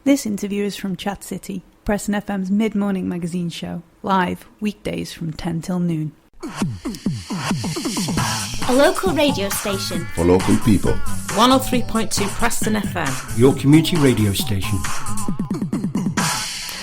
This interview is from ChatCity, Preston FM's mid-morning magazine show, live weekdays from 10 till noon. A local radio station for local people. 103.2 Preston FM, your community radio station.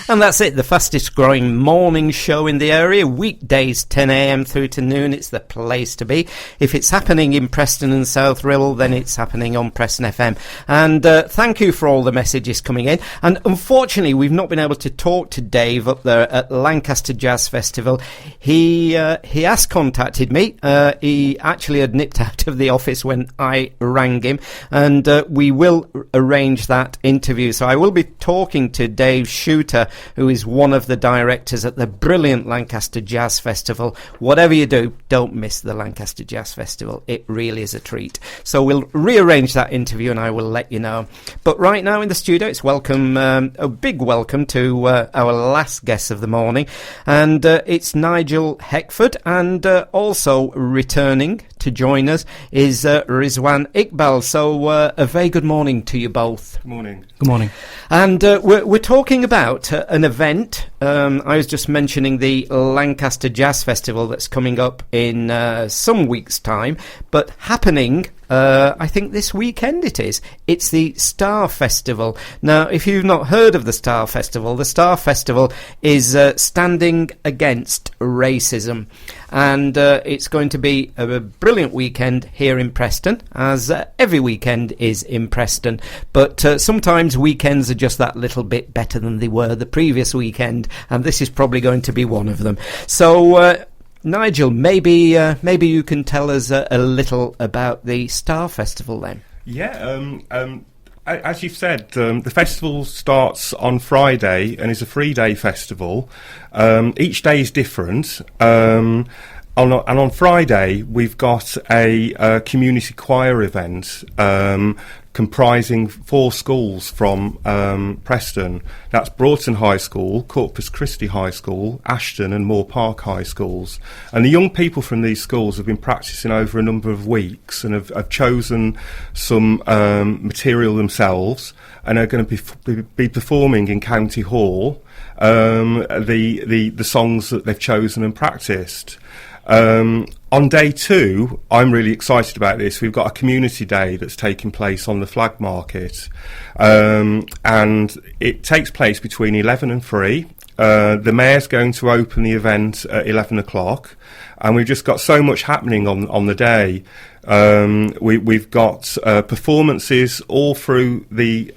And that's it, the fastest growing morning show in the area, weekdays 10 a.m. through to noon. It's the place to be. If it's happening in Preston and South Ribble, then it's happening on Preston FM. And thank you for all the messages coming in. And unfortunately, we've not been able to talk to Dave up there at Lancaster Jazz Festival. He has contacted me. He actually had nipped out of the office when I rang him. And we will arrange that interview. So I will be talking to Dave Shooter, who is one of the directors at the brilliant Lancaster Jazz Festival. Whatever you do, don't miss the Lancaster Jazz Festival. It really is a treat. So we'll rearrange that interview and I will let you know. But right now in the studio, it's a big welcome to our last guest of the morning. And it's Nigel Heckford, and also returning to join us is Rizwan Iqbal. So a very good morning to you both. Good morning. Good morning. And we're talking about an event. I was just mentioning the Lancaster Jazz Festival that's coming up in some weeks' time, but happening, I think this weekend it is. It's the Star Festival. Now, if you've not heard of the Star Festival is standing against racism. And it's going to be a brilliant weekend here in Preston, as every weekend is in Preston. But sometimes weekends are just that little bit better than they were the previous weekend, and this is probably going to be one of them. So, Nigel, maybe you can tell us a little about the Star Festival then. Yeah, as you've said, the festival starts on Friday and is a 3-day festival. Each day is different. And on Friday, we've got a community choir event comprising 4 schools from Preston. That's Broughton High School, Corpus Christi High School, Ashton and Moore Park High Schools. And the young people from these schools have been practising over a number of weeks and have chosen some material themselves and are going to be performing in County Hall the songs that they've chosen and practised. On day 2, I'm really excited about this. We've got a community day that's taking place on the Flag Market, and it takes place between 11 and 3. The mayor's going to open the event at 11 o'clock, and we've just got so much happening on the day. We've got performances all through the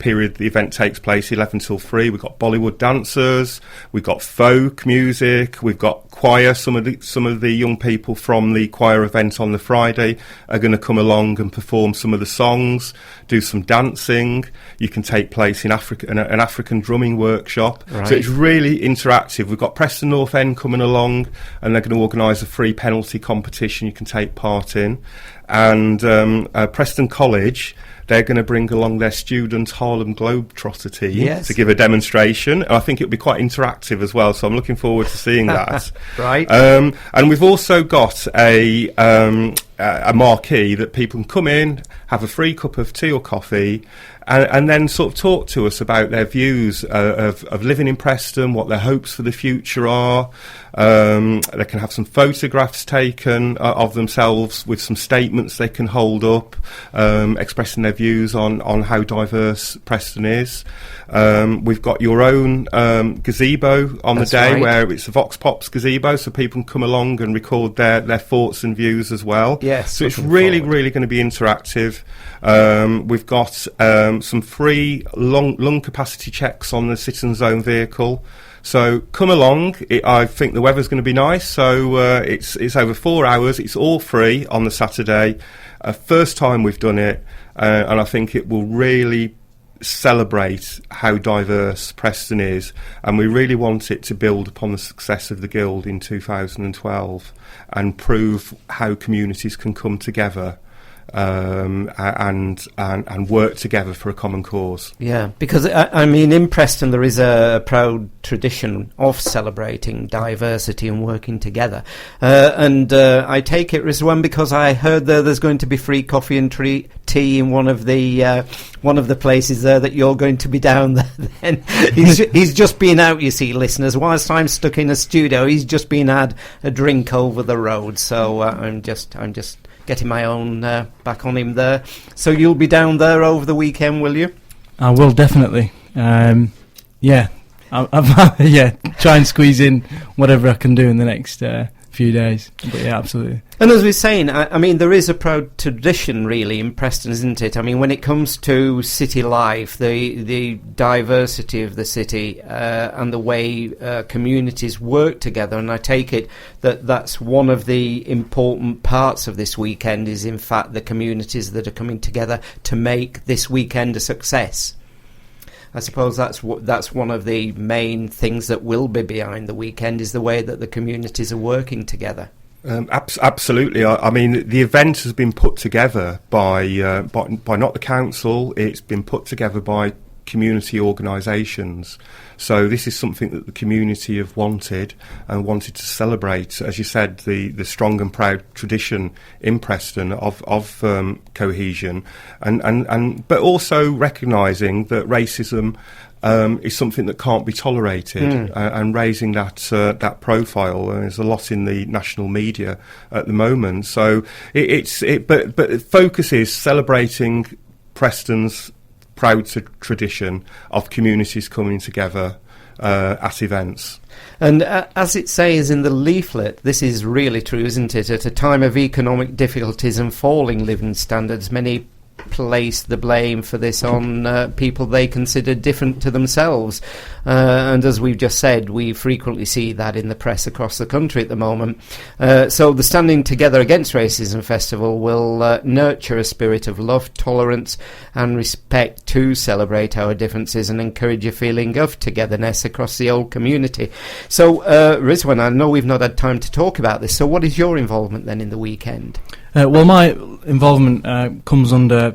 period the event takes place, 11 till 3. We've got Bollywood dancers, we've got folk music, we've got choir. Some of the young people from the choir event on the Friday are going to come along and perform some of the songs, do some dancing. You can take place in an African drumming workshop. Right. So it's really interactive. We've got Preston North End coming along, and they're going to organise a free penalty competition you can take part in. And Preston College, they're going to bring along their student Harlem Globetrotter team to give a demonstration. And I think it'll be quite interactive as well, so I'm looking forward to seeing that. Right. And we've also got a marquee that people can come in, have a free cup of tea or coffee, and then sort of talk to us about their views of living in Preston, what their hopes for the future are. They can have some photographs taken of themselves with some statements they can hold up, expressing their views on how diverse Preston is. We've got your own gazebo on the day, where it's a Vox Pops gazebo, so people can come along and record their thoughts and views as well. Yes, so it's really going to be interactive. We've got some free lung capacity checks on the Citizen Zone vehicle. So come along. I think the weather's going to be nice. So it's over 4 hours. It's all free on the Saturday. First time we've done it, and I think it will really celebrate how diverse Preston is, and we really want it to build upon the success of the Guild in 2012 and prove how communities can come together and work together for a common cause. Yeah, because I mean, in Preston there is a proud tradition of celebrating diversity and working together. And I take it, Rizwan, because I heard there's going to be free coffee and tea in one of the places there that you're going to be down there. Then he's just been out, you see, listeners. Whilst I'm stuck in a studio, he's just been had a drink over the road. So I'm just getting my own back on him there. So you'll be down there over the weekend, will you? I will, definitely. Yeah, yeah. Try and squeeze in whatever I can do in the next few days. But yeah, absolutely. And as we're saying, I mean, there is a proud tradition, really, in Preston, isn't it? I mean, when it comes to city life, the diversity of the city and the way communities work together, and I take it that that's one of the important parts of this weekend, is in fact the communities that are coming together to make this weekend a success. I suppose that's one of the main things that will be behind the weekend, is the way that the communities are working together. Absolutely. I mean, the event has been put together by not the council. It's been put together by community organisations. So this is something that the community have wanted and wanted to celebrate. As you said, the strong and proud tradition in Preston of cohesion, and but also recognising that racism is something that can't be tolerated, and raising that profile. And there's a lot in the national media at the moment. So but it focuses celebrating Preston's proud tradition of communities coming together at events. And as it says in the leaflet, this is really true, isn't it? At a time of economic difficulties and falling living standards, many place the blame for this on people they consider different to themselves. And as we've just said, we frequently see that in the press across the country at the moment. So the Standing Together Against Racism Festival will nurture a spirit of love, tolerance and respect to celebrate our differences and encourage a feeling of togetherness across the old community. So Rizwan, I know we've not had time to talk about this, so what is your involvement then in the weekend? Well, my involvement comes under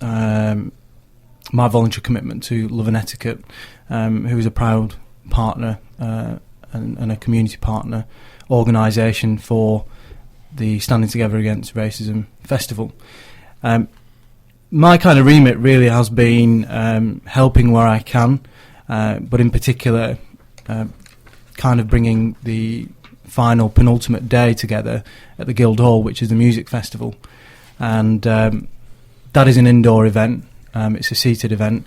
my voluntary commitment to Love and Etiquette, who is a proud partner and a community partner organisation for the Standing Together Against Racism Festival. My kind of remit really has been helping where I can, but in particular kind of bringing the final penultimate day together at the Guildhall, which is the music festival, and that is an indoor event. It's a seated event.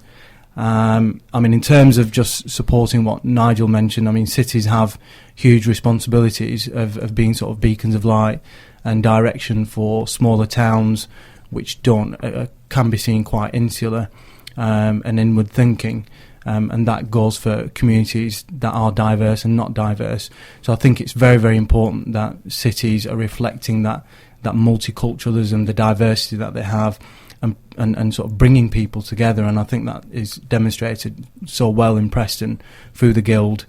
I mean, in terms of just supporting what Nigel mentioned, I mean, cities have huge responsibilities of being sort of beacons of light and direction for smaller towns, which can be seen quite insular and inward thinking. And that goes for communities that are diverse and not diverse. So I think it's very, very important that cities are reflecting that multiculturalism, the diversity that they have, and sort of bringing people together. And I think that is demonstrated so well in Preston through the Guild,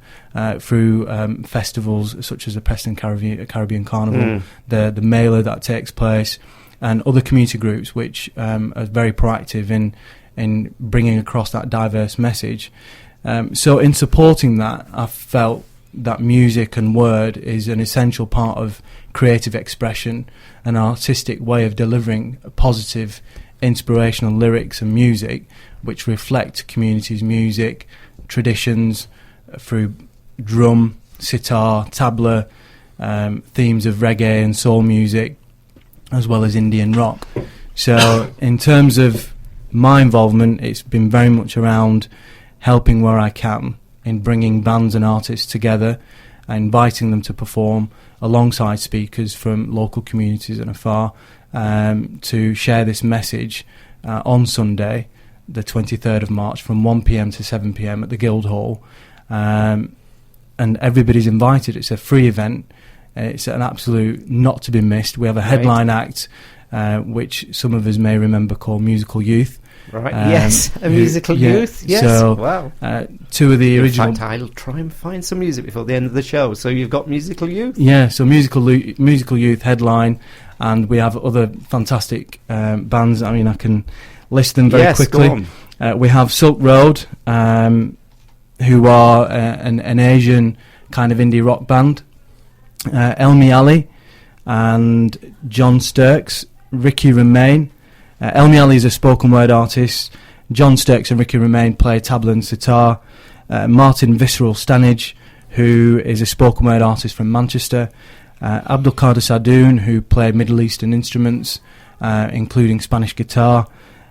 through festivals such as the Preston Caribbean Carnival, the mailer that takes place, and other community groups which are very proactive in bringing across that diverse message. So in supporting that, I felt that music and word is an essential part of creative expression, an artistic way of delivering positive, inspirational lyrics and music which reflect communities' music, traditions through drum, sitar, tabla, themes of reggae and soul music, as well as Indian rock. So in terms of my involvement, it's been very much around helping where I can in bringing bands and artists together, inviting them to perform alongside speakers from local communities and afar, to share this message on Sunday, the 23rd of March, from 1pm to 7pm at the Guildhall. And everybody's invited. It's a free event. It's an absolute not to be missed. We have a headline act, which some of us may remember, called Musical Youth. Right. Yes, a musical youth. Yes. So, wow. Two of the original. In fact, I'll try and find some music before the end of the show. So you've got musical youth. Yeah. So musical youth headline, and we have other fantastic bands. I mean, I can list them very quickly. Go on. We have Silk Road, who are an Asian kind of indie rock band. Elmi Ali and John Sturks, Ricky Remain. Elmi Ali is a spoken word artist. John Sturks and Ricky Remain play tabla and sitar. Martin Visceral Stanage, who is a spoken word artist from Manchester. Abdul Qadir Sadoun, who play Middle Eastern instruments, including Spanish guitar.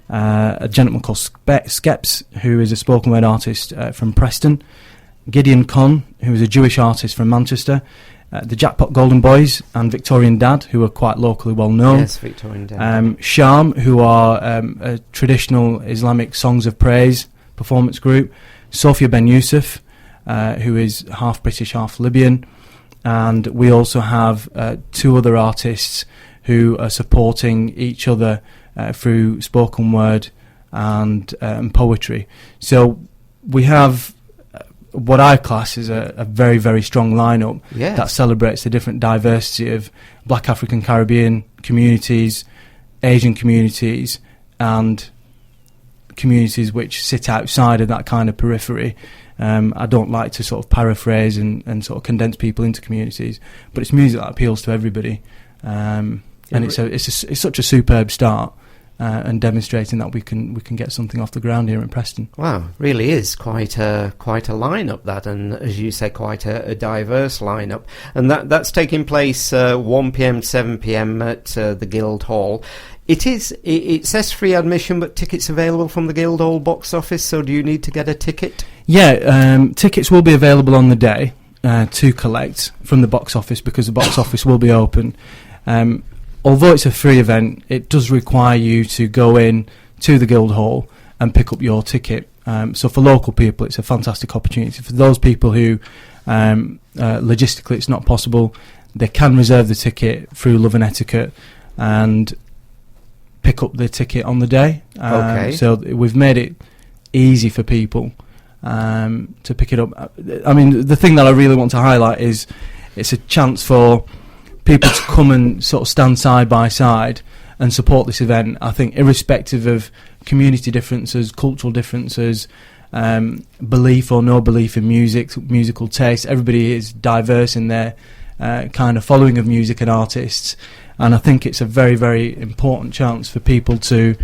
A gentleman called Skeps, who is a spoken word artist from Preston. Gideon Conn, who is a Jewish artist from Manchester. The Jackpot Golden Boys and Victorian Dad, who are quite locally well known. Yes, Victorian Dad. Sham, who are a traditional Islamic songs of praise performance group. Sophia Ben Yusuf, who is half British, half Libyan. And we also have two other artists who are supporting each other through spoken word and poetry. So we have what I class as a very, very strong lineup that celebrates the different diversity of Black African Caribbean communities, Asian communities, and communities which sit outside of that kind of periphery. I don't like to sort of paraphrase and sort of condense people into communities, but it's music that appeals to everybody, and it's such a superb start. And demonstrating that we can get something off the ground here in Preston. Wow, really is quite a lineup, that, and as you say, quite a diverse lineup. And that's taking place 1 p.m. to 7 p.m. at the Guildhall. It says free admission, but tickets available from the Guildhall box office. So do you need to get a ticket? Yeah, tickets will be available on the day to collect from the box office, because the box office will be open. Although it's a free event, it does require you to go in to the Guildhall and pick up your ticket. So for local people, it's a fantastic opportunity. For those people who logistically it's not possible, they can reserve the ticket through Love and Etiquette and pick up the ticket on the day. So we've made it easy for people to pick it up. I mean, the thing that I really want to highlight is it's a chance for people to come and sort of stand side by side and support this event. I think irrespective of community differences, cultural differences, belief or no belief in music, musical taste, everybody is diverse in their kind of following of music and artists. And I think it's a very, very important chance for people to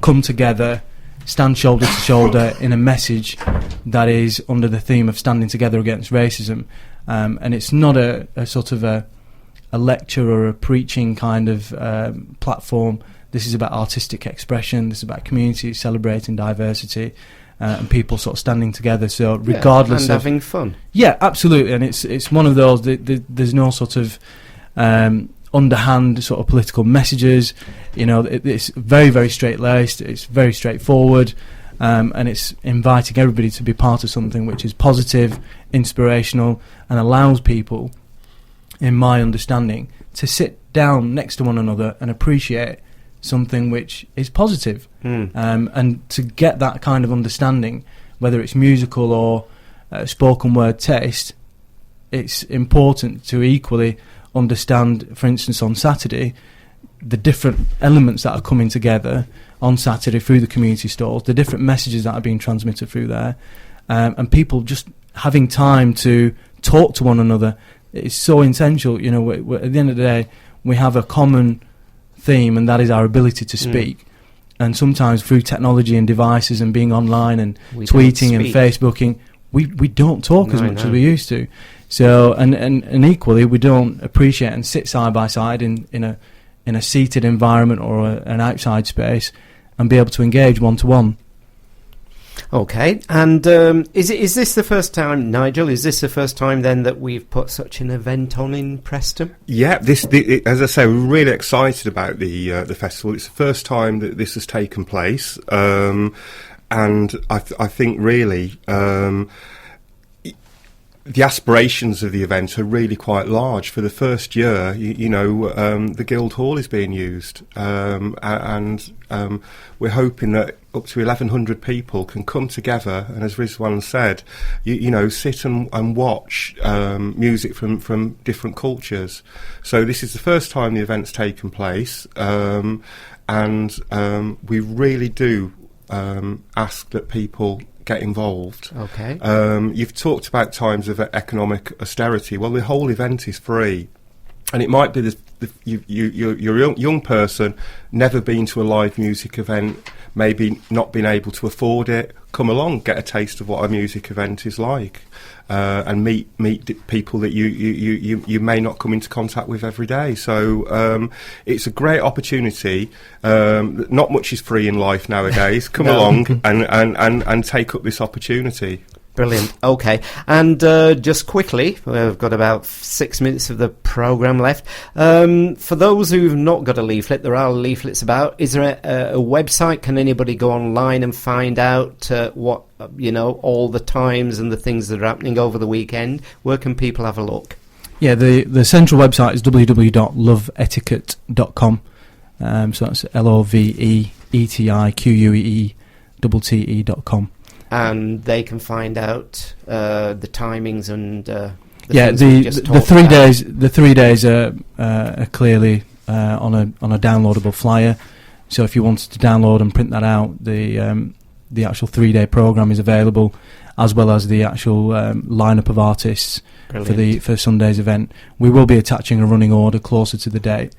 come together, stand shoulder to shoulder in a message that is under the theme of standing together against racism. And it's not a sort of a lecture or a preaching kind of platform. This is about artistic expression. This is about community celebrating diversity and people sort of standing together. So regardless and of having fun. Yeah, absolutely. And it's one of those. There's no sort of underhand sort of political messages. You know, it's very, very straight laced. It's very straightforward, and it's inviting everybody to be part of something which is positive, inspirational, and allows people, in my understanding, to sit down next to one another and appreciate something which is positive. And to get that kind of understanding, whether it's musical or spoken word taste, it's important to equally understand, for instance, on Saturday, the different elements that are coming together on Saturday through the community stalls, the different messages that are being transmitted through there, and people just having time to talk to one another. It's so essential. You know, at the end of the day, we have a common theme, and that is our ability to speak. And sometimes through technology and devices and being online and tweeting and Facebooking, we don't talk as much as we used to. So and equally, we don't appreciate and sit side by side in a seated environment or an outside space and be able to engage one to one. Okay, and is this the first time, Nigel? Is this the first time then that we've put such an event on in Preston? Yeah, as I say, we're really excited about the festival. It's the first time that this has taken place, and I think really the aspirations of the event are really quite large. For the first year, the Guildhall is being used, and we're hoping that up to 1,100 people can come together and, as Rizwan said, sit and watch music from different cultures. So this is the first time the event's taken place, and we really do ask that people get involved. Okay. You've talked about times of economic austerity. Well, the whole event is free, and it might be you're a young person, never been to a live music event, maybe not been able to afford it. Come along, get a taste of what a music event is like, and meet people that you may not come into contact with every day. So it's a great opportunity. Not much is free in life nowadays. Come along and take up this opportunity. Brilliant. Okay. And just quickly, we've got about 6 minutes of the programme left. For those who've not got a leaflet, there are leaflets about. Is there a website? Can anybody go online and find out what, all the times and the things that are happening over the weekend? Where can people have a look? Yeah, the central website is www.loveetiquette.com. So that's LOVEETIQUEETTE.com. And they can find out the timings and the 3 days. The 3 days are clearly on a downloadable flyer. So if you wanted to download and print that out, the actual 3-day program is available, as well as the actual lineup of artists. Brilliant. for Sunday's event. We will be attaching a running order closer to the date,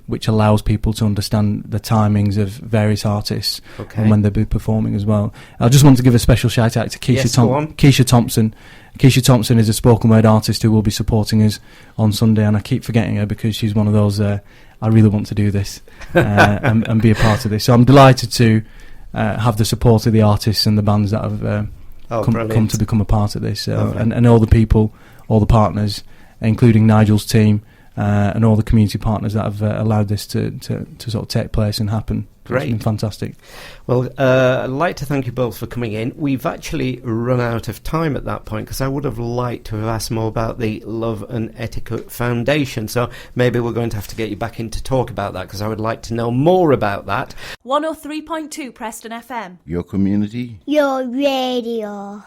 which allows people to understand the timings of various artists and when they'll be performing as well. I just want to give a special shout out to Keisha Thompson. Keisha Thompson is a spoken word artist who will be supporting us on Sunday, and I keep forgetting her because she's one of those I really want to do this and be a part of this. So I'm delighted to have the support of the artists and the bands that have come to become a part of this, and all the people, all the partners, including Nigel's team, and all the community partners that have allowed this to sort of take place and happen. Great. It's been fantastic. Well, I'd like to thank you both for coming in. We've actually run out of time at that point, because I would have liked to have asked more about the Love and Etiquette Foundation, so maybe we're going to have to get you back in to talk about that, because I would like to know more about that. 103.2 Preston FM. Your community. Your radio.